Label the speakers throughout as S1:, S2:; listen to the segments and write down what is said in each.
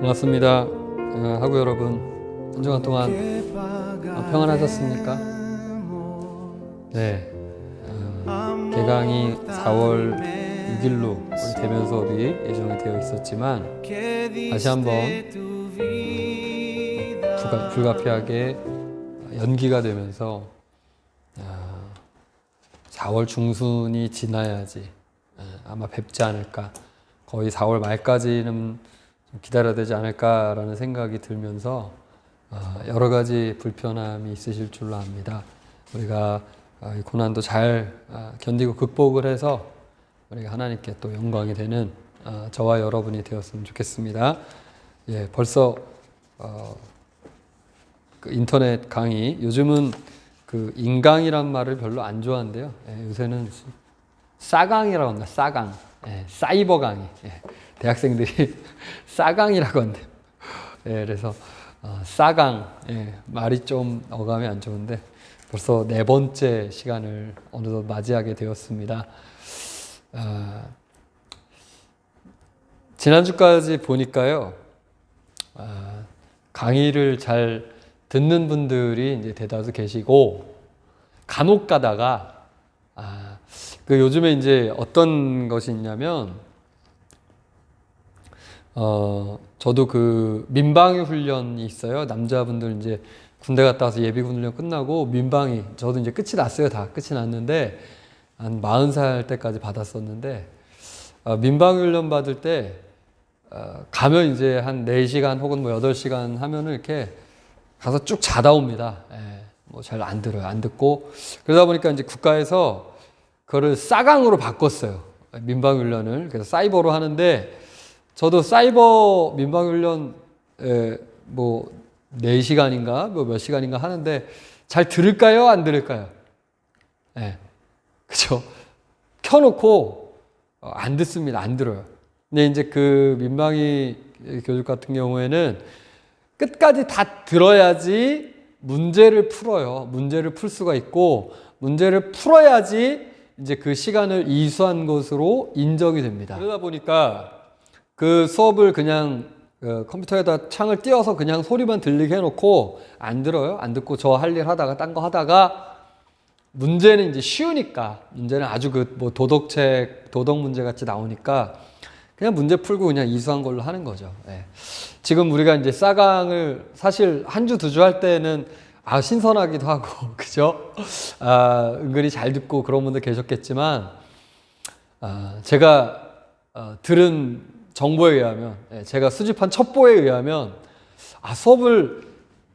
S1: 반갑습니다. 하고 여러분 한 주간 동안 평안하셨습니까? 네. 개강이 4월 6일로 우리 대면 수업이 예정이 되어 있었지만 다시 한번 불가피하게 연기가 되면서 4월 중순이 지나야지 아마 뵙지 않을까, 거의 4월 말까지는 좀 기다려야 되지 않을까라는 생각이 들면서 여러 가지 불편함이 있으실 줄로 압니다. 우리가 이 고난도 잘 견디고 극복을 해서 우리가 하나님께 또 영광이 되는 저와 여러분이 되었으면 좋겠습니다. 예, 벌써 그 인터넷 강의, 요즘은 그 인강이란 말을 별로 안 좋아한대요. 예, 요새는 싸강이라고 한다. 싸강. 예, 사이버 강의. 예, 대학생들이 싸강이라고 한대요. 예, 그래서 싸강. 예, 말이 좀 어감이 안 좋은데 벌써 4번째 시간을 어느덧 맞이하게 되었습니다. 지난주까지 보니까요, 강의를 잘 듣는 분들이 이제 대다수 계시고, 간혹 가다가, 그 요즘에 이제 어떤 것이 있냐면, 저도 그 민방위 훈련이 있어요. 남자분들 이제 군대 갔다 와서 예비군 훈련 끝나고 민방위, 저도 이제 끝이 났어요. 다 끝이 났는데, 한 40살 때까지 받았었는데, 민방위 훈련 받을 때, 가면 이제 한 4시간 혹은 뭐 8시간 하면은 이렇게 가서 쭉 자다 옵니다. 예, 뭐 잘 안 들어요. 안 듣고. 그러다 보니까 이제 국가에서 그거를 싸강으로 바꿨어요. 민방위 훈련을. 그래서 사이버로 하는데, 저도 사이버 민방위 훈련, 뭐 4시간인가, 뭐 몇 시간인가 하는데, 잘 들을까요? 안 들을까요? 예. 그죠? 켜놓고, 안 듣습니다. 안 들어요. 근데 이제 그 민방위 교육 같은 경우에는 끝까지 다 들어야지 문제를 풀어요. 문제를 풀 수가 있고, 문제를 풀어야지 이제 그 시간을 이수한 것으로 인정이 됩니다. 그러다 보니까 그 수업을 그냥 컴퓨터에다 창을 띄워서 그냥 소리만 들리게 해놓고 안 들어요. 안 듣고 저 할 일 하다가 딴 거 하다가, 문제는 이제 쉬우니까, 문제는 아주 그 뭐 도덕책, 도덕 문제 같이 나오니까 그냥 문제 풀고 그냥 이수한 걸로 하는 거죠. 예. 지금 우리가 이제 싸강을 사실 한 주, 2주 할 때는 신선하기도 하고, 그죠? 은근히 잘 듣고 그런 분들 계셨겠지만, 제가 들은 정보에 의하면, 제가 수집한 첩보에 의하면, 수업을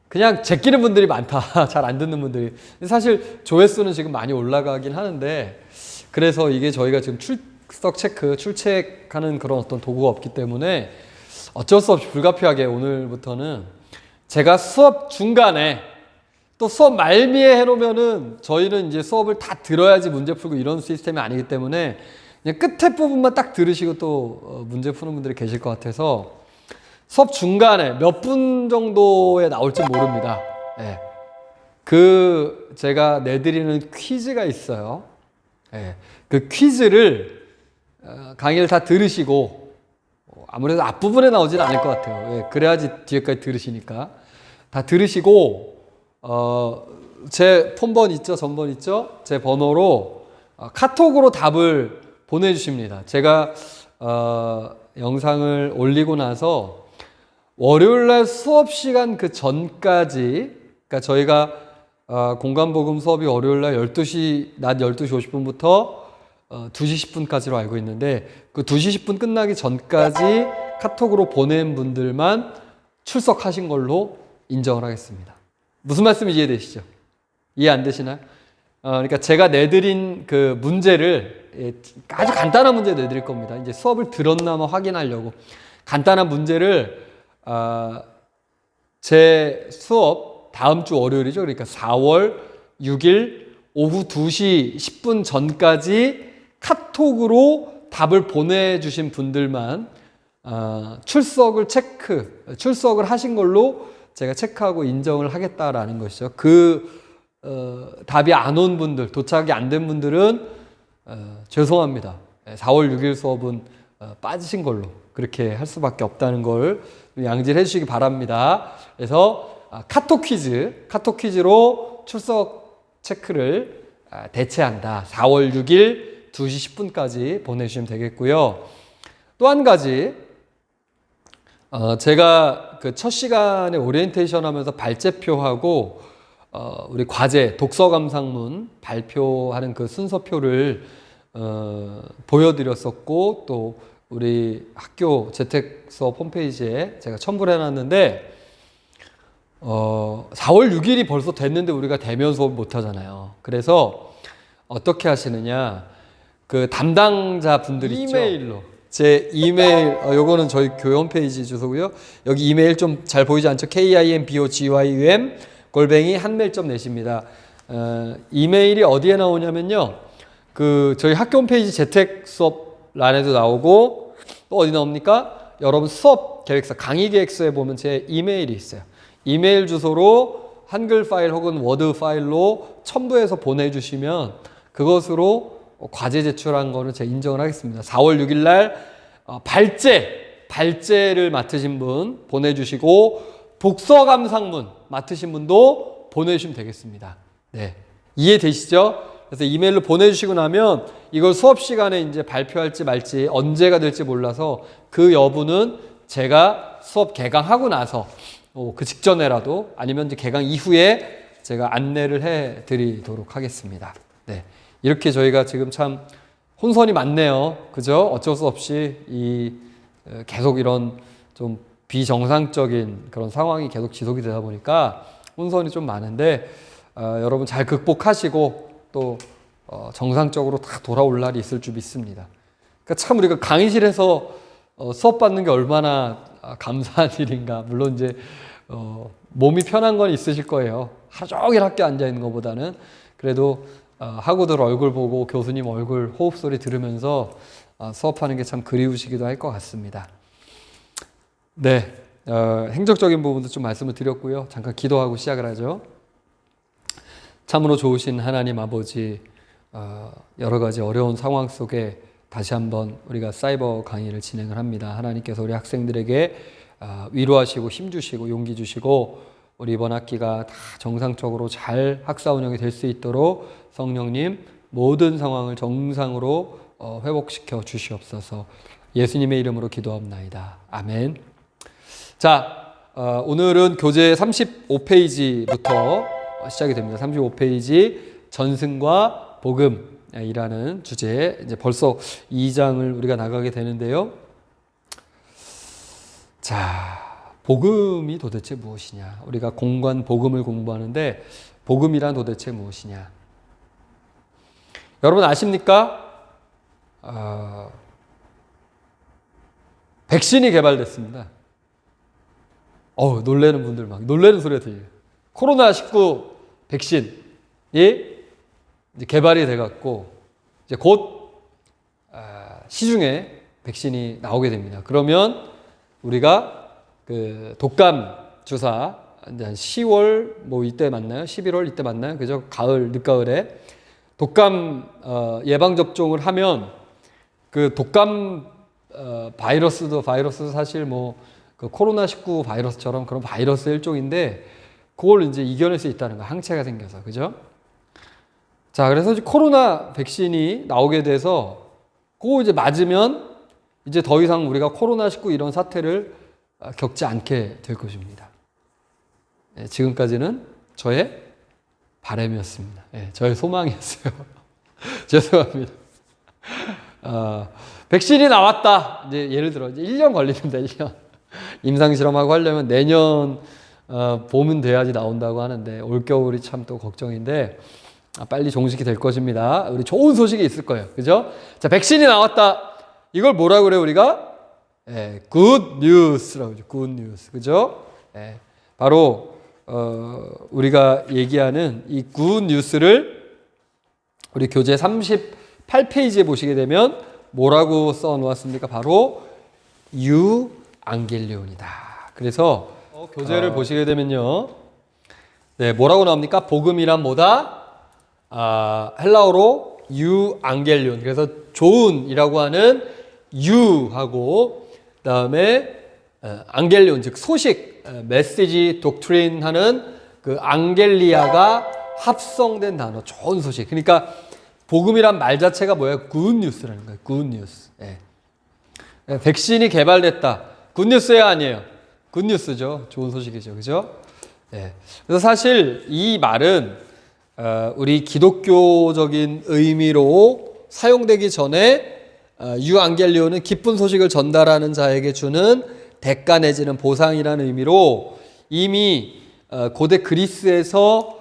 S1: 그냥 제끼는 분들이 많다. 잘 안 듣는 분들이. 사실 조회수는 지금 많이 올라가긴 하는데, 그래서 이게 저희가 지금 출석 체크, 출첵하는 그런 어떤 도구가 없기 때문에 어쩔 수 없이 불가피하게 오늘부터는 제가 수업 중간에, 또 수업 말미에 해놓으면은 저희는 이제 수업을 다 들어야지 문제 풀고 이런 시스템이 아니기 때문에 그냥 끝에 부분만 딱 들으시고 또 문제 푸는 분들이 계실 것 같아서 수업 중간에 몇 분 정도에 나올지 모릅니다. 예. 그 제가 내드리는 퀴즈가 있어요. 예. 그 퀴즈를 강의를 다 들으시고, 아무래도 앞부분에 나오진 않을 것 같아요. 예. 그래야지 뒤에까지 들으시니까. 다 들으시고, 제 폰번 있죠? 전번 있죠? 제 번호로 카톡으로 답을 보내주십니다. 제가 영상을 올리고 나서 월요일날 수업 시간 그 전까지, 그러니까 저희가 공간복음 수업이 월요일날 12시, 낮 12시 50분부터 2시 10분까지로 알고 있는데, 그 2시 10분 끝나기 전까지 카톡으로 보낸 분들만 출석하신 걸로 인정을 하겠습니다. 무슨 말씀인지 이해되시죠? 이해 안 되시나요? 그러니까 제가 내드린 그 문제를, 아주 간단한 문제 내드릴 겁니다. 이제 수업을 들었나만 확인하려고. 간단한 문제를, 제 수업 다음 주 월요일이죠. 그러니까 4월 6일 오후 2시 10분 전까지 카톡으로 답을 보내주신 분들만 출석을 하신 걸로 제가 체크하고 인정을 하겠다라는 것이죠. 답이 안 온 분들, 도착이 안 된 분들은 죄송합니다. 4월 6일 수업은 빠지신 걸로. 그렇게 할 수밖에 없다는 걸 양지를 해주시기 바랍니다. 그래서 카톡 퀴즈로 출석 체크를 대체한다. 4월 6일 2시 10분까지 보내주시면 되겠고요. 또 한 가지, 제가 그 첫 시간에 오리엔테이션 하면서 발제표하고 우리 과제 독서 감상문 발표하는 그 순서표를 보여드렸었고, 또 우리 학교 재택 수업 홈페이지에 제가 첨부를 해놨는데 4월 6일이 벌써 됐는데 우리가 대면 수업 못 하잖아요. 그래서 어떻게 하시느냐, 그 담당자 분들 있죠. 이메일로 제 이메일, 요거는 저희 교회 홈페이지 주소고요. 여기 이메일 좀 잘 보이지 않죠? KIMBOGYUM 한메일.net입니다. 이메일이 어디에 나오냐면요, 그 저희 학교 홈페이지 재택 수업 란에도 나오고, 또 어디 나옵니까? 여러분 수업 계획서, 강의 계획서에 보면 제 이메일이 있어요. 이메일 주소로 한글 파일 혹은 워드 파일로 첨부해서 보내주시면 그것으로 과제 제출한 거는 제가 인정을 하겠습니다. 4월 6일 날 발제를 맡으신 분 보내주시고, 독서 감상문 맡으신 분도 보내주시면 되겠습니다. 네, 이해되시죠? 그래서 이메일로 보내주시고 나면 이걸 수업 시간에 이제 발표할지 말지 언제가 될지 몰라서 그 여부는 제가 수업 개강하고 나서 그 직전에라도 아니면 이제 개강 이후에 제가 안내를 해 드리도록 하겠습니다. 네, 이렇게 저희가 지금 참 혼선이 많네요. 그죠? 어쩔 수 없이 계속 이런 좀 비정상적인 그런 상황이 계속 지속이 되다 보니까 혼선이 좀 많은데, 여러분 잘 극복하시고 또 정상적으로 다 돌아올 날이 있을 줄 믿습니다. 그러니까 참 우리가 강의실에서 수업 받는 게 얼마나 감사한 일인가. 물론 이제 몸이 편한 건 있으실 거예요. 하루 종일 학교에 앉아 있는 것보다는. 그래도 학우들 얼굴 보고 교수님 얼굴 호흡 소리 들으면서 수업하는 게 참 그리우시기도 할 것 같습니다. 네, 행정적인 부분도 좀 말씀을 드렸고요. 잠깐 기도하고 시작을 하죠. 참으로 좋으신 하나님 아버지, 여러 가지 어려운 상황 속에 다시 한번 우리가 사이버 강의를 진행을 합니다. 하나님께서 우리 학생들에게 위로하시고 힘주시고 용기 주시고, 우리 이번 학기가 다 정상적으로 잘 학사 운영이 될 수 있도록 성령님 모든 상황을 정상으로 회복시켜 주시옵소서. 예수님의 이름으로 기도합나이다. 아멘. 자, 오늘은 교재 35페이지부터 시작이 됩니다. 35페이지 전승과 복음이라는 주제에 이제 벌써 2장을 우리가 나가게 되는데요. 자, 복음이 도대체 무엇이냐? 우리가 공관 복음을 공부하는데 복음이란 도대체 무엇이냐? 여러분 아십니까? 백신이 개발됐습니다. 놀라는 분들 막 놀라는 소리가 들려요. 코로나19 백신이 이제 개발이 돼갖고 이제 곧 시중에 백신이 나오게 됩니다. 그러면 우리가 그 독감 주사 이제 한 10월 뭐 이때 맞나요? 11월 이때 맞나요? 그죠? 가을 늦가을에 독감 예방 접종을 하면 그 독감 바이러스도 사실 뭐 그 코로나19 바이러스처럼 그런 바이러스 일종인데 그걸 이제 이겨낼 수 있다는 거, 항체가 생겨서. 그죠? 자, 그래서 이제 코로나 백신이 나오게 돼서 그거 이제 맞으면 이제 더 이상 우리가 코로나19 이런 사태를 겪지 않게 될 것입니다. 네, 지금까지는 저의 바람이었습니다. 네, 저의 소망이었어요. 죄송합니다. 백신이 나왔다. 이제 예를 들어 이제 1년 걸립니다. 1년. 임상실험하고 하려면 내년 봄은 돼야지 나온다고 하는데 올겨울이 참 또 걱정인데 빨리 종식이 될 것입니다. 우리 좋은 소식이 있을 거예요. 그죠? 자, 백신이 나왔다. 이걸 뭐라고 그래요, 우리가? good news라고 하죠. good news. 그죠? 바로 우리가 얘기하는 이 good news를 우리 교재 38페이지에 보시게 되면 뭐라고 써 놓았습니까? 바로 유앙겔리온이다. 그래서 교재를 보시게 되면요. 네, 뭐라고 나옵니까? 복음이란 뭐다? 헬라어로 유앙겔리온. 그래서 좋은이라고 하는 유하고 그다음에 앙겔리온, 즉 소식, 메시지, 독트린 하는 그 앙겔리아가 합성된 단어, 좋은 소식. 그러니까 복음이란 말 자체가 뭐예요? 굿뉴스라는 거예요. 굿뉴스. 예. 백신이 개발됐다. 굿뉴스야 아니에요? 굿뉴스죠. 좋은 소식이죠. 그죠? 예. 그래서 사실 이 말은 우리 기독교적인 의미로 사용되기 전에 유앙겔리온은 기쁜 소식을 전달하는 자에게 주는 대가 내지는 보상이라는 의미로 이미 고대 그리스에서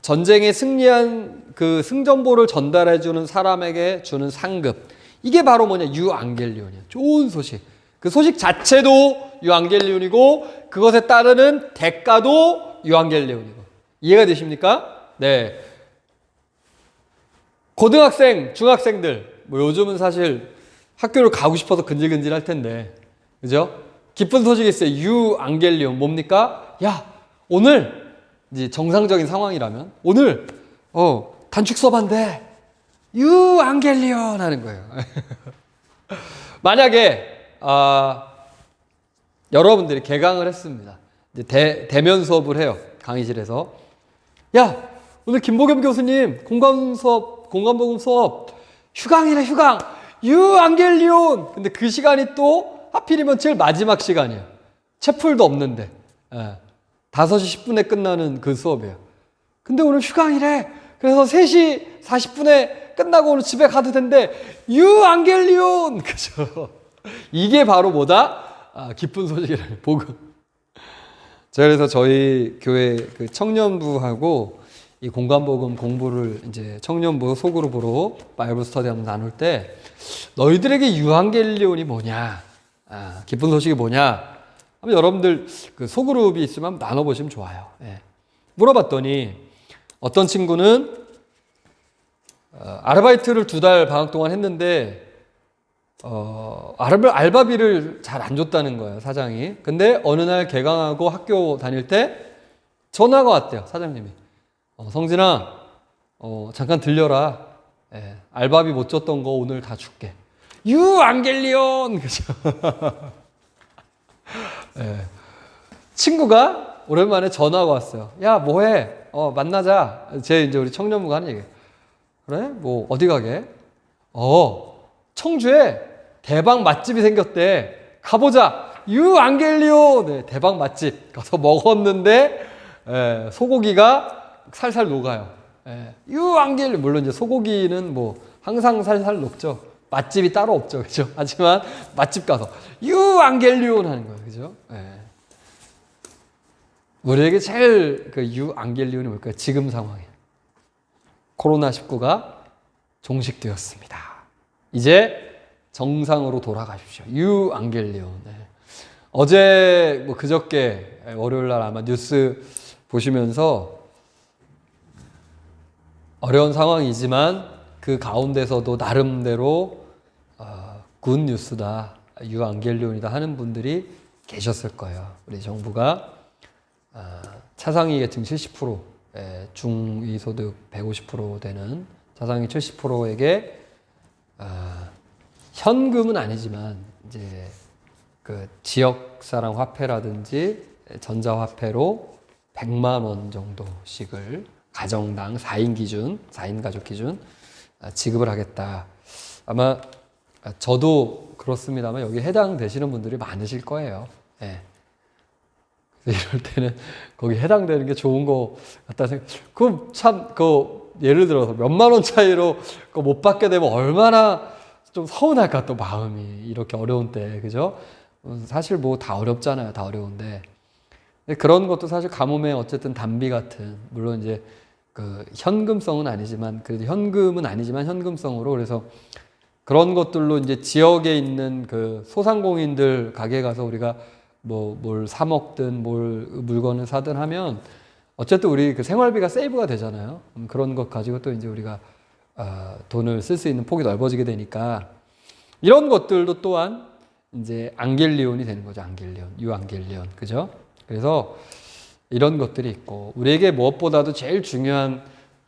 S1: 전쟁에 승리한 그 승전보를 전달해주는 사람에게 주는 상급, 이게 바로 뭐냐? 유앙겔리온이야. 좋은 소식. 그 소식 자체도 유앙겔리온이고 그것에 따르는 대가도 유앙겔리온이고. 이해가 되십니까? 네. 고등학생, 중학생들 뭐 요즘은 사실 학교를 가고 싶어서 근질근질 할 텐데, 그죠? 기쁜 소식이 있어요. 유앙겔리온 뭡니까? 야, 오늘 이제 정상적인 상황이라면 오늘 단축 수업한대. 유앙겔리온 하는 거예요. 만약에 여러분들이 개강을 했습니다. 이제 대면 수업을 해요. 강의실에서. 야, 오늘 김보겸 교수님 공간복음 수업 휴강이래, 휴강. 유앙겔리온. 근데 그 시간이 또 하필이면 제일 마지막 시간이에요. 채플도 없는데 5시 10분에 끝나는 그 수업이에요. 근데 오늘 휴강이래. 그래서 3시 40분에 끝나고 오늘 집에 가도 된대. 유앙겔리온. 그죠? 이게 바로 뭐다? 기쁜 소식이래. 복음. 제가 그래서 저희 교회 그 청년부하고 이 공간복음 공부를 이제 청년부 소그룹으로 바이블 스터디 하면서 나눌 때 너희들에게 유앙겔리온이 뭐냐? 기쁜 소식이 뭐냐? 하면 여러분들 그 소그룹이 있으면 나눠보시면 좋아요. 예. 물어봤더니 어떤 친구는 아르바이트를 2달 방학 동안 했는데 알바비를 잘 안 줬다는 거예요, 사장이. 근데 어느 날 개강하고 학교 다닐 때 전화가 왔대요, 사장님이. 성진아, 잠깐 들려라. 예, 알바비 못 줬던 거 오늘 다 줄게. 유앙겔리온. 그죠? 예. 친구가 오랜만에 전화가 왔어요. 야, 뭐해? 만나자. 이제 우리 청년부가 하는 얘기. 그래? 뭐 어디 가게? 청주에 대박 맛집이 생겼대. 가보자. 유앙겔리온. 네, 대박 맛집 가서 먹었는데 소고기가 살살 녹아요. 유앙겔리온. 물론 이제 소고기는 뭐 항상 살살 녹죠. 맛집이 따로 없죠, 그죠? 하지만 맛집 가서 유앙겔리온 하는 거예요, 그죠? 우리에게 제일 그 유앙겔리온이 뭘까요? 지금 상황에 코로나19가 종식되었습니다. 이제 정상으로 돌아가십시오. 유앙겔리온. 어제 뭐 그저께 월요일 날 아마 뉴스 보시면서 어려운 상황이지만 그 가운데서도 나름대로 굿 뉴스다, 유앙겔리온이다 하는 분들이 계셨을 거예요. 우리 정부가 차상위 계층 70%, 중위소득 150% 되는 차상위 70%에게 현금은 아니지만 이제 그 지역사랑 화폐라든지 전자화폐로 100만 원 정도씩을 가정당 4인 기준, 4인 가족 기준 지급을 하겠다. 아마 저도 그렇습니다만 여기 해당되시는 분들이 많으실 거예요. 예. 그래서 이럴 때는 거기 해당되는 게 좋은 거 같다 생각. 그럼 참 예를 들어서 몇만 원 차이로 못 받게 되면 얼마나 좀 서운할까, 또 마음이 이렇게 어려운 때, 그죠? 사실 뭐 다 어렵잖아요. 다 어려운데 그런 것도 사실 가뭄의 어쨌든 단비 같은, 물론 이제 그 현금성은 아니지만 그래도 현금은 아니지만 현금성으로, 그래서 그런 것들로 이제 지역에 있는 그 소상공인들 가게에 가서 우리가 뭐 뭘 사 먹든 뭘 물건을 사든 하면 어쨌든 우리 그 생활비가 세이브가 되잖아요. 그런 것 가지고 또 이제 우리가 돈을 쓸 수 있는 폭이 넓어지게 되니까 이런 것들도 또한 이제 앙겔리온이 되는 거죠. 앙겔리온, 유앙겔리온, 그죠? 그래서 이런 것들이 있고, 우리에게 무엇보다도 제일 중요한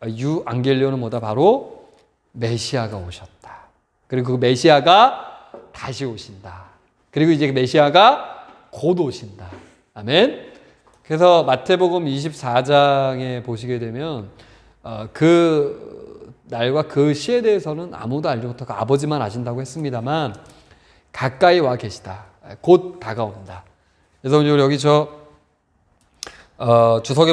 S1: 유앙겔리온은 뭐다? 바로 메시아가 오셨다. 그리고 그 메시아가 다시 오신다. 그리고 이제 메시아가 곧 오신다. 아멘. 그래서 마태복음 24장에 보시게 되면 그 날과 그 시에 대해서는 아무도 알지 못하고 아버지만 아신다고 했습니다만 가까이 와 계시다. 곧 다가온다. 그래서 우리 여기 주석에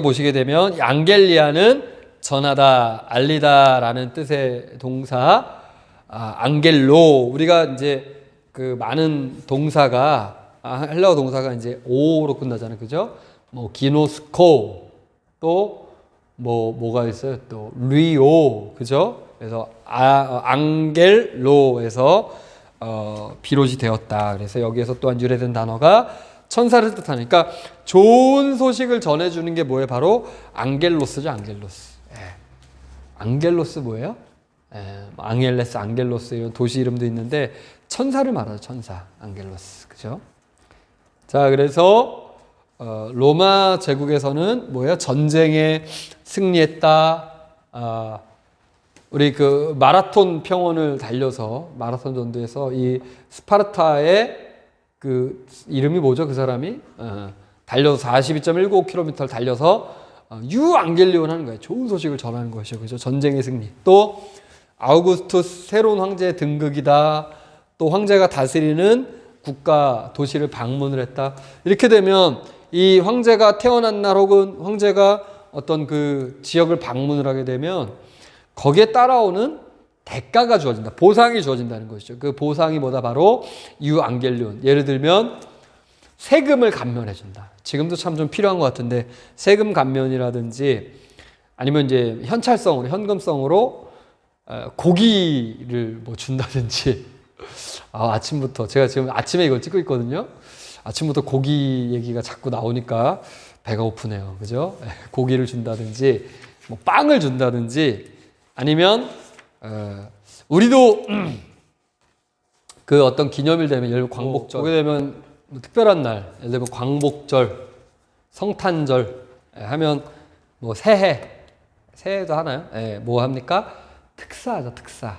S1: 보시게 되면 앙겔리아는 전하다, 알리다라는 뜻의 동사 앙겔로. 우리가 이제 그 많은 동사가 헬라어 동사가 이제 오로 끝나잖아요, 그죠? 뭐 기노스코 또 뭐가 있어요? 또 리오, 그죠? 그래서 앙겔로에서 비롯이 되었다. 그래서 여기에서 또한 유래된 단어가 천사를 뜻하는. 그러니까 좋은 소식을 전해주는 게 뭐예요? 바로 앙겔로스죠, 앙겔로스. 예. 앙겔로스 뭐예요? 앙헬레스, 앙겔로스 이런 도시 이름도 있는데 천사를 말하죠, 천사, 앙겔로스, 그죠? 자, 그래서 로마 제국에서는 뭐예요? 전쟁에 승리했다. 우리 그 마라톤 평원을 달려서 마라톤 전도에서 이 스파르타의 그 이름이 뭐죠? 그 사람이 달려서 42.195km를 달려서 유앙겔리온 하는 거예요. 좋은 소식을 전하는 것이죠. 그죠? 전쟁의 승리. 또 아우구스투스 새로운 황제의 등극이다. 또 황제가 다스리는 국가 도시를 방문을 했다. 이렇게 되면 이 황제가 태어난 날 혹은 황제가 어떤 그 지역을 방문을 하게 되면 거기에 따라오는 대가가 주어진다. 보상이 주어진다는 것이죠. 그 보상이 뭐다? 바로 유앙겔리온. 예를 들면 세금을 감면해 준다. 지금도 참 좀 필요한 것 같은데 세금 감면이라든지 아니면 이제 현찰성으로 현금성으로 고기를 뭐 준다든지. 아침부터 제가 지금 아침에 이걸 찍고 있거든요. 아침부터 고기 얘기가 자꾸 나오니까 배가 고프네요. 그죠? 고기를 준다든지 뭐 빵을 준다든지 아니면 우리도 그 어떤 기념일 되면 예를 들면 광복절 오게 되면 뭐 특별한 날 예를 들면 광복절, 성탄절 하면 뭐 새해도 하나요? 뭐 합니까? 특사하죠, 특사.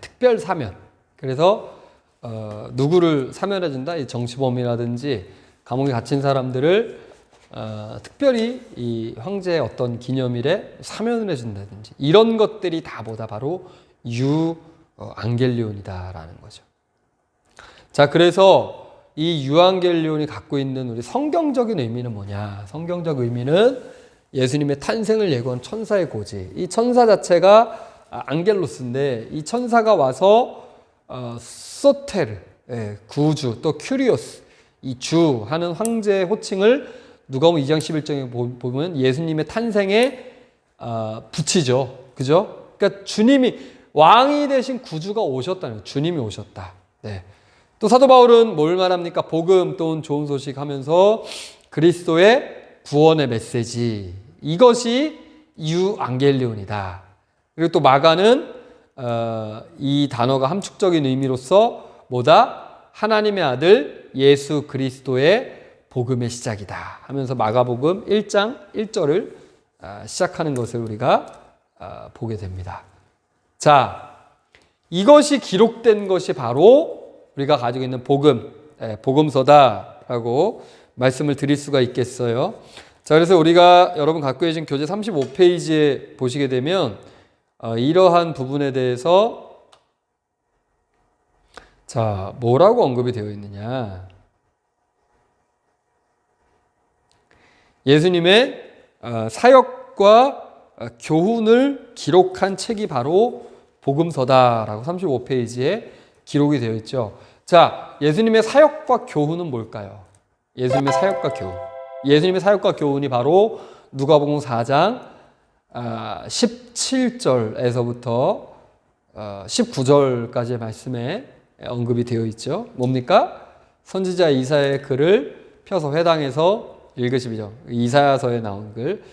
S1: 특별 사면. 그래서 누구를 사면해 준다? 이 정치범이라든지 감옥에 갇힌 사람들을 특별히 이 황제의 어떤 기념일에 사면을 해준다든지 이런 것들이 다 뭐다? 바로 유앙겔리온이다라는 거죠. 자, 그래서 이 유앙겔리온이 갖고 있는 우리 성경적인 의미는 뭐냐? 성경적 의미는 예수님의 탄생을 예고한 천사의 고지. 이 천사 자체가 앙겔로스인데 이 천사가 와서 소테르, 구주, 또 큐리오스, 이 주 하는 황제의 호칭을 누가복음 2장 11절에 보면 예수님의 탄생에 붙이죠. 그죠? 그러니까 주님이 왕이 되신 구주가 오셨다는 거예요. 주님이 오셨다. 네. 또 사도 바울은 뭘 말합니까? 복음 또는 좋은 소식 하면서 그리스도의 구원의 메시지. 이것이 유앙겔리온이다. 그리고 또 마가는 이 단어가 함축적인 의미로서 뭐다? 하나님의 아들 예수 그리스도의 복음의 시작이다 하면서 마가복음 1장 1절을 시작하는 것을 우리가 보게 됩니다. 자, 이것이 기록된 것이 바로 우리가 가지고 있는 복음서다라고 말씀을 드릴 수가 있겠어요. 자, 그래서 우리가 여러분 갖고 계신 교재 35페이지에 보시게 되면 이러한 부분에 대해서 자, 뭐라고 언급이 되어 있느냐? 예수님의 사역과 교훈을 기록한 책이 바로 복음서다라고 35페이지에 기록이 되어 있죠. 자, 예수님의 사역과 교훈은 뭘까요? 예수님의 사역과 교훈. 예수님의 사역과 교훈이 바로 누가복음 4장 17절에서부터 19절까지의 말씀에 언급이 되어 있죠. 뭡니까? 선지자 이사야의 글을 펴서 회당에서 읽으시죠. 이사야서에 나온 글.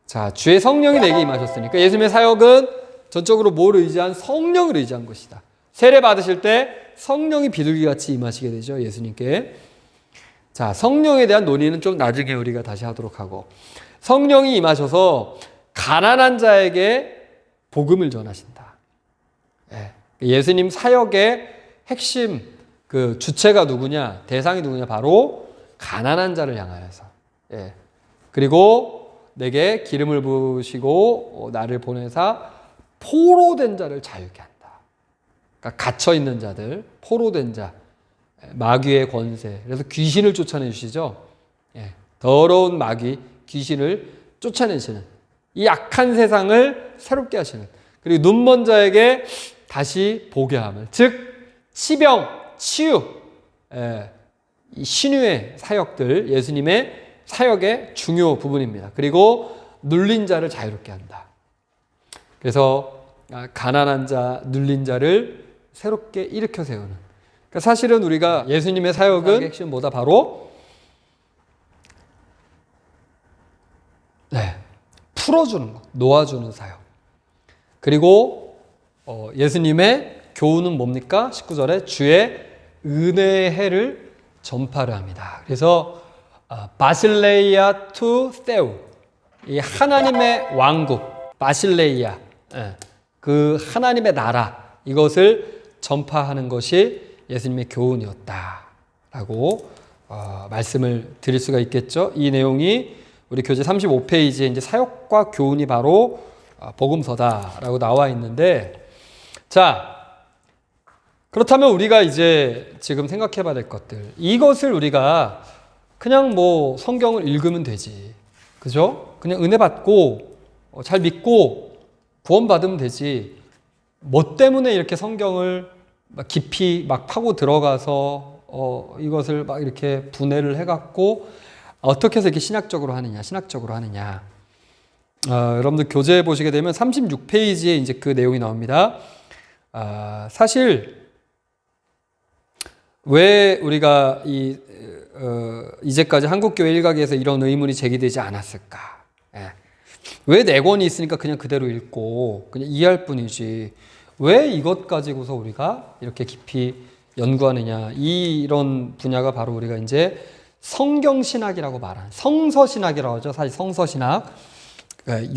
S1: 자, 주의 성령이 내게 임하셨으니까 예수님의 사역은 전적으로 뭘 의지한? 성령을 의지한 것이다. 세례 받으실 때 성령이 비둘기같이 임하시게 되죠. 예수님께. 자, 성령에 대한 논의는 좀 나중에 우리가 다시 하도록 하고, 성령이 임하셔서 가난한 자에게 복음을 전하신다. 예수님 사역의 핵심 그 주체가 누구냐, 대상이 누구냐, 바로 가난한 자를 향하여서. 예. 그리고 내게 기름을 부으시고 나를 보내사 포로된 자를 자유케 한다. 그러니까 갇혀 있는 자들, 포로된 자, 마귀의 권세. 그래서 귀신을 쫓아내 주시죠. 예. 더러운 마귀, 귀신을 쫓아내시는 이 악한 세상을 새롭게 하시는, 그리고 눈먼 자에게 다시 보게 함을, 즉 치병, 치유, 이 신유의 사역들, 예수님의 사역의 중요 부분입니다. 그리고 눌린 자를 자유롭게 한다. 그래서 가난한 자, 눌린 자를 새롭게 일으켜 세우는. 그러니까 사실은 우리가 예수님의 사역은 핵심 뭐다? 바로 풀어주는 것, 놓아주는 사역. 그리고 예수님의 교훈은 뭡니까? 19절에 주의 은혜의 해를 전파를 합니다. 그래서 바실레이아 투 세우, 이 하나님의 왕국, 바실레이아, 그 하나님의 나라, 이것을 전파하는 것이 예수님의 교훈이었다라고 말씀을 드릴 수가 있겠죠. 이 내용이 우리 교재 35페이지에 이제 사역과 교훈이 바로 복음서다라고 나와 있는데, 자, 그렇다면 우리가 이제 지금 생각해 봐야 될 것들, 이것을 우리가 그냥 뭐 성경을 읽으면 되지, 그죠? 그냥 은혜 받고 잘 믿고 구원받으면 되지, 뭐 때문에 이렇게 성경을 막 깊이 막 파고 들어가서 이것을 막 이렇게 분해를 해갖고 어떻게 해서 이렇게 신학적으로 하느냐. 여러분들 교재 보시게 되면 36페이지에 이제 그 내용이 나옵니다. 사실 왜 우리가 이제까지 한국교회 일각에서 이런 의문이 제기되지 않았을까? 왜 네 권이 있으니까 그냥 그대로 읽고 그냥 이해할 뿐이지, 왜 이것 가지고서 우리가 이렇게 깊이 연구하느냐? 이런 분야가 바로 우리가 이제 성경신학이라고 말하는, 성서신학이라고 하죠. 사실 성서신학,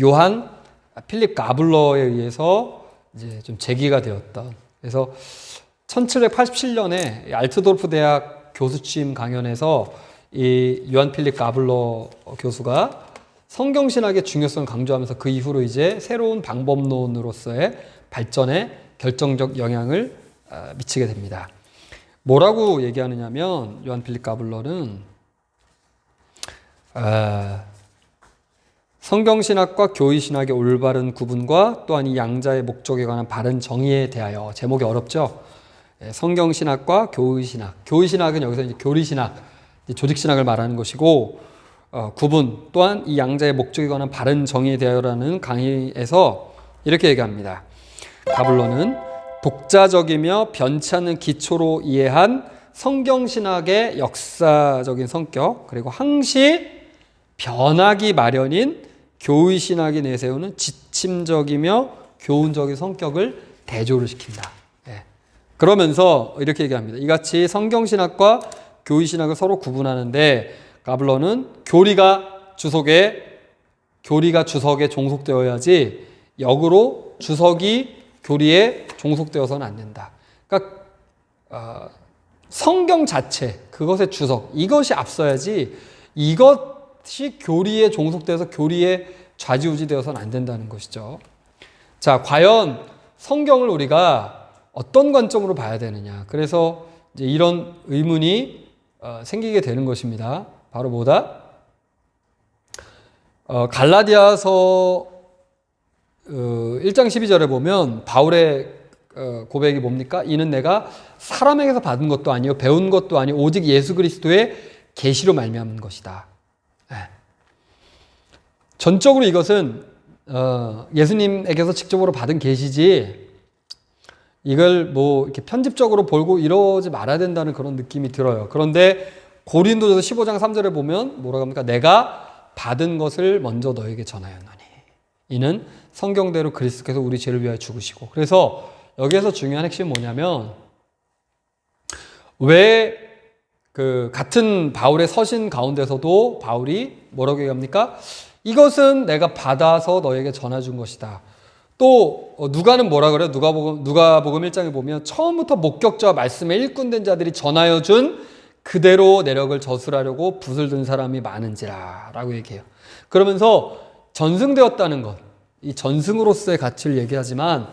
S1: 요한 필립 가블러에 의해서 이제 좀 제기가 되었던. 그래서 1787년에 알트도르프 대학 교수 취임 강연에서 이 요한 필립 가블러 교수가 성경신학의 중요성을 강조하면서 그 이후로 이제 새로운 방법론으로서의 발전에 결정적 영향을 미치게 됩니다. 뭐라고 얘기하느냐면, 요한 필립 가블러는 성경신학과 교의신학의 올바른 구분과 또한 이 양자의 목적에 관한 바른 정의에 대하여, 제목이 어렵죠? 성경신학과 교의신학. 교의신학은 여기서 이제 교리신학, 조직신학을 말하는 것이고, 구분 또한 이 양자의 목적에 관한 바른 정의에 대하여라는 강의에서 이렇게 얘기합니다. 가블러는 독자적이며 변치 않는 기초로 이해한 성경신학의 역사적인 성격, 그리고 항시 변하기 마련인 교의신학이 내세우는 지침적이며 교훈적인 성격을 대조를 시킨다. 그러면서 이렇게 얘기합니다. 이같이 성경신학과 교의신학을 서로 구분하는데, 가블러는 교리가 주석에 종속되어야지 역으로 주석이 교리에 종속되어서는 안 된다. 그러니까 성경 자체, 그것의 주석, 이것이 앞서야지 이것이 교리에 종속되어서 교리에 좌지우지되어서는 안 된다는 것이죠. 자, 과연 성경을 우리가 어떤 관점으로 봐야 되느냐. 그래서 이제 이런 의문이 생기게 되는 것입니다. 바로 뭐다? 갈라디아서 1장 12절에 보면 바울의 고백이 뭡니까? 이는 내가 사람에게서 받은 것도 아니요 배운 것도 아니요 오직 예수 그리스도의 계시로 말미암은 것이다. 전적으로 이것은 예수님에게서 직접으로 받은 계시지, 이걸 뭐 이렇게 편집적으로 볼고 이러지 말아야 된다는 그런 느낌이 들어요. 그런데 고린도전서 15장 3절에 보면 뭐라고 합니까? 내가 받은 것을 먼저 너에게 전하였노니 이는 성경대로 그리스도께서 우리 죄를 위하여 죽으시고. 그래서 여기에서 중요한 핵심은 뭐냐면, 왜 그 같은 바울의 서신 가운데서도 바울이 뭐라고 얘기합니까? 이것은 내가 받아서 너에게 전해준 것이다. 또 누가는 뭐라 그래요? 누가복음 1장에 보면 처음부터 목격자와 말씀에 일꾼된 자들이 전하여 준 그대로 내력을 저술하려고 붓을 든 사람이 많은지라 라고 얘기해요. 그러면서 전승되었다는 것, 이 전승으로서의 가치를 얘기하지만,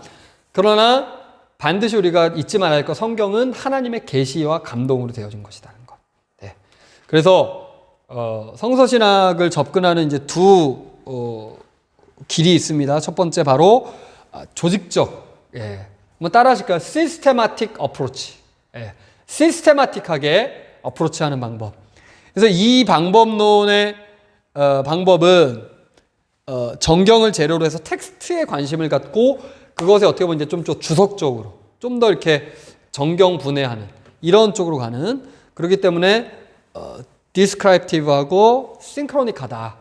S1: 그러나 반드시 우리가 잊지 말아야 할 것, 성경은 하나님의 계시와 감동으로 되어진 것이라는 것. 네. 그래서 성서신학을 접근하는 이제 두 길이 있습니다. 첫 번째 바로 조직적, 한번 따라 하실까요? 시스테마틱 어프로치. 시스테마틱하게 어프로치하는 방법. 그래서 이 방법론의 방법은 정경을 재료로 해서 텍스트에 관심을 갖고 그것에 어떻게 보면 이제 좀 주석적으로 좀 더 이렇게 정경 분해하는 이런 쪽으로 가는, 그렇기 때문에 디스크립티브하고 싱크로닉하다.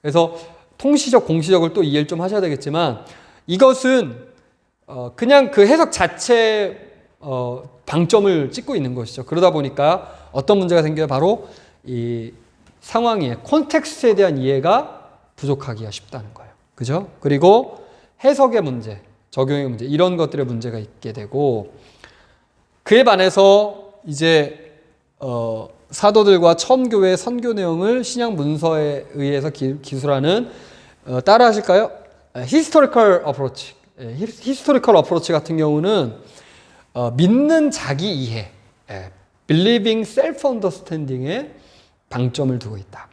S1: 그래서 통시적, 공시적을 또 이해를 좀 하셔야 되겠지만, 이것은 그냥 그 해석 자체 방점을 찍고 있는 것이죠. 그러다 보니까 어떤 문제가 생겨요? 바로 이 상황의 콘텍스트에 대한 이해가 부족하기가 쉽다는 거예요. 그죠? 그리고 해석의 문제, 적용의 문제, 이런 것들의 문제가 있게 되고, 그에 반해서 이제 사도들과 처음 교회의 선교 내용을 신약 문서에 의해서 기술하는, 따라 하실까요? 히스토리컬 어프로치. 히스토리컬 어프로치 같은 경우는 믿는 자기 이해, believing self understanding에 방점을 두고 있다.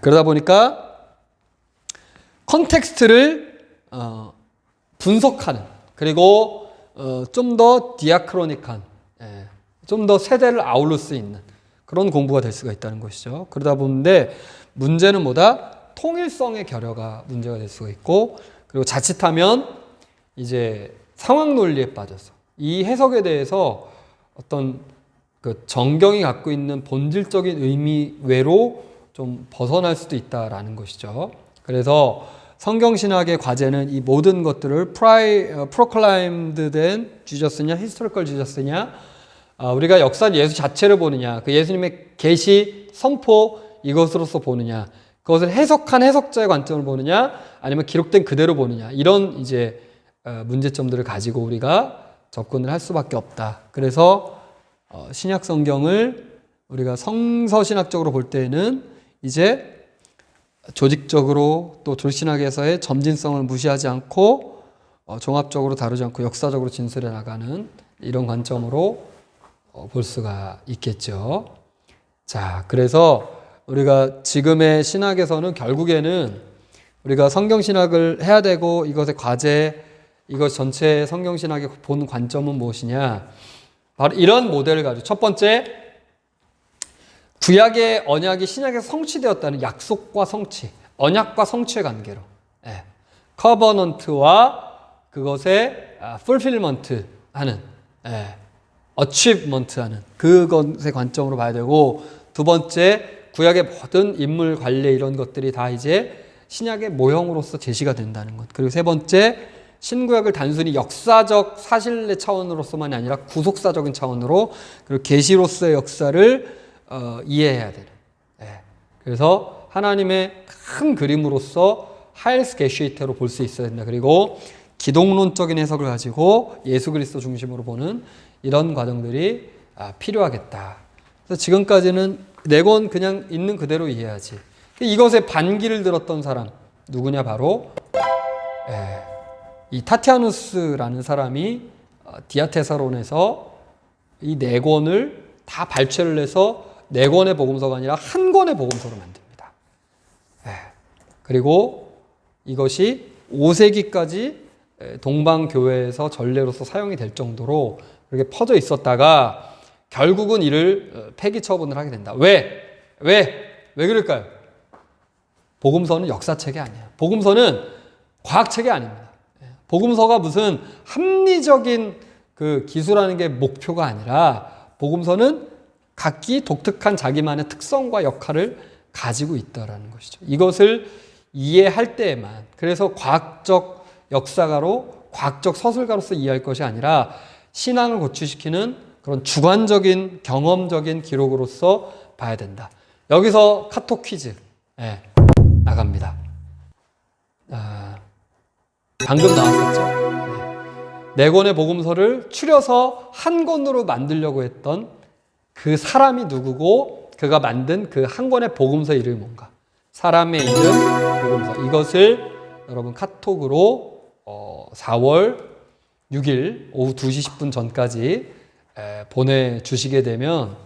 S1: 그러다 보니까 컨텍스트를 분석하는, 그리고 좀 더 디아크로닉한, 좀 더 세대를 아울러 수 있는 그런 공부가 될 수가 있다는 것이죠. 그러다 보는데 문제는 뭐다? 통일성의 결여가 문제가 될 수가 있고, 그리고 자칫하면 이제 상황 논리에 빠져서 이 해석에 대해서 어떤 그 정경이 갖고 있는 본질적인 의미 외로 좀 벗어날 수도 있다라는 것이죠. 그래서 성경신학의 과제는 이 모든 것들을 프로클라임드 된 지저스냐, 히스토리컬 지저스냐, 우리가 역사 예수 자체를 보느냐, 그 예수님의 계시, 선포 이것으로서 보느냐, 그것을 해석한 해석자의 관점을 보느냐, 아니면 기록된 그대로 보느냐, 이런 이제 문제점들을 가지고 우리가 접근을 할 수밖에 없다. 그래서 신약 성경을 우리가 성서신학적으로 볼 때에는 이제 조직적으로 또 졸신학에서의 점진성을 무시하지 않고 종합적으로 다루지 않고 역사적으로 진술해 나가는 이런 관점으로 볼 수가 있겠죠. 자, 그래서 우리가 지금의 신학에서는 결국에는 우리가 성경신학을 해야 되고, 이것의 과제, 이것 전체 성경신학의 본 관점은 무엇이냐? 바로 이런 모델을 가지고, 첫 번째, 구약의 언약이 신약에서 성취되었다는 약속과 성취, 언약과 성취의 관계로, 커버넌트와 그것의 풀필먼트 하는, 어치브먼트 하는 그것의 관점으로 봐야 되고, 두 번째, 구약의 모든 인물 관례 이런 것들이 다 이제 신약의 모형으로서 제시가 된다는 것. 그리고 세 번째, 신구약을 단순히 역사적 사실의 차원으로서만이 아니라 구속사적인 차원으로, 그리고 계시로서의 역사를 이해해야 되는. 그래서 하나님의 큰 그림으로서 하일스 게슈이테로 볼 수 있어야 된다. 그리고 기독론적인 해석을 가지고 예수 그리스도 중심으로 보는 이런 과정들이 필요하겠다. 그래서 지금까지는 네 권 그냥 있는 그대로 이해하지. 이것에 반기를 들었던 사람 누구냐? 바로 이 타티아누스라는 사람이 디아테사론에서 이 네 권을 다 발췌를 해서 네 권의 복음서가 아니라 한 권의 복음서로 만듭니다. 그리고 이것이 5세기까지 동방교회에서 전례로서 사용이 될 정도로 그렇게 퍼져 있었다가 결국은 이를 폐기 처분을 하게 된다. 왜 그럴까요? 복음서는 역사책이 아니야. 복음서는 과학책이 아닙니다. 복음서가 무슨 합리적인 그 기술하는 게 목표가 아니라, 복음서는 각기 독특한 자기만의 특성과 역할을 가지고 있다라는 것이죠. 이것을 이해할 때에만, 그래서 과학적 역사가로, 과학적 서술가로서 이해할 것이 아니라 신앙을 고취시키는 그런 주관적인 경험적인 기록으로서 봐야 된다. 여기서 카톡 퀴즈 나갑니다. 방금 나왔었죠. 네 권의 복음서를 추려서 한 권으로 만들려고 했던 그 사람이 누구고 그가 만든 그 한 권의 복음서 이름이 뭔가. 사람의 이름 복음서. 이것을 여러분 카톡으로 4월 6일 오후 2시 10분 전까지 보내주시게 되면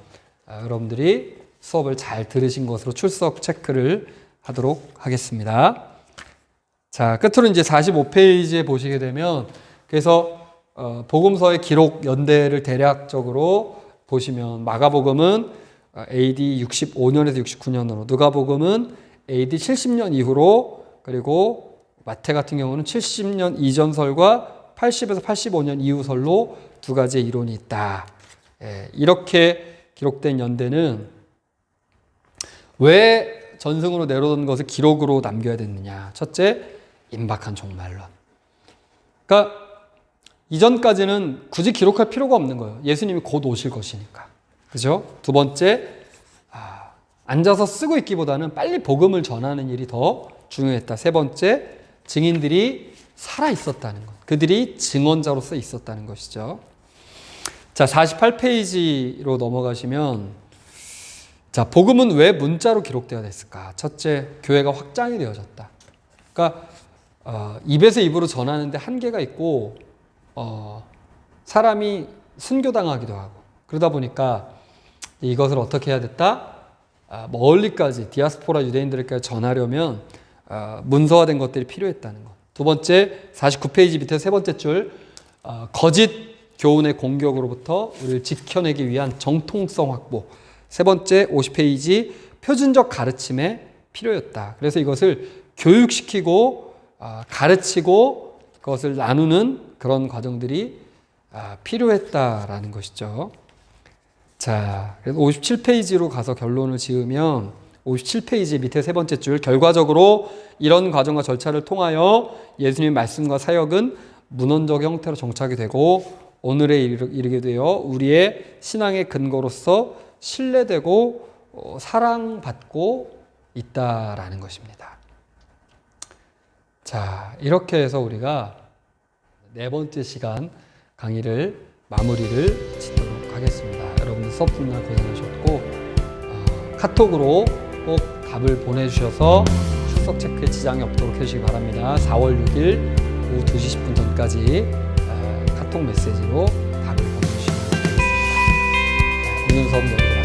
S1: 여러분들이 수업을 잘 들으신 것으로 출석 체크를 하도록 하겠습니다. 자, 끝으로 이제 45페이지에 보시게 되면 그래서 복음서의 기록 연대를 대략적으로 보시면 마가복음은 AD 65년에서 69년으로, 누가복음은 AD 70년 이후로, 그리고 마태 같은 경우는 70년 이전설과 80에서 85년 이후설로 두 가지의 이론이 있다. 이렇게 기록된 연대는 왜 전승으로 내려온 것을 기록으로 남겨야 됐느냐. 첫째, 임박한 종말론. 그러니까 이전까지는 굳이 기록할 필요가 없는 거예요. 예수님이 곧 오실 것이니까. 그죠? 두 번째, 앉아서 쓰고 있기보다는 빨리 복음을 전하는 일이 더 중요했다. 세 번째, 증인들이 살아 있었다는 것. 그들이 증언자로서 있었다는 것이죠. 자, 48페이지로 넘어가시면, 자, 복음은 왜 문자로 기록되어야 됐을까? 첫째, 교회가 확장이 되어졌다. 그러니까 입에서 입으로 전하는데 한계가 있고 사람이 순교당하기도 하고 그러다 보니까 이것을 어떻게 해야 됐다? 멀리까지 디아스포라 유대인들에게 전하려면 문서화된 것들이 필요했다는 것. 두 번째, 49페이지 밑에 세 번째 줄, 거짓 교훈의 공격으로부터 우리를 지켜내기 위한 정통성 확보. 세 번째, 50페이지, 표준적 가르침에 필요했다. 그래서 이것을 교육시키고 가르치고 그것을 나누는 그런 과정들이 필요했다라는 것이죠. 자, 그래서 57페이지로 가서 결론을 지으면 57페이지 밑에 세 번째 줄, 결과적으로 이런 과정과 절차를 통하여 예수님의 말씀과 사역은 문헌적 형태로 정착이 되고 오늘에 이르게 되어 우리의 신앙의 근거로서 신뢰되고 사랑받고 있다라는 것입니다. 자, 이렇게 해서 우리가 네 번째 시간 강의를 마무리를 짓도록 하겠습니다. 여러분들 수업 듣는 날 고생하셨고 카톡으로 꼭 답을 보내주셔서 출석 체크에 지장이 없도록 해주시기 바랍니다. 4월 6일 오후 2시 10분 전까지 카톡 메시지로 답을 보내주시면 되겠습니다. 오늘 수업 여기서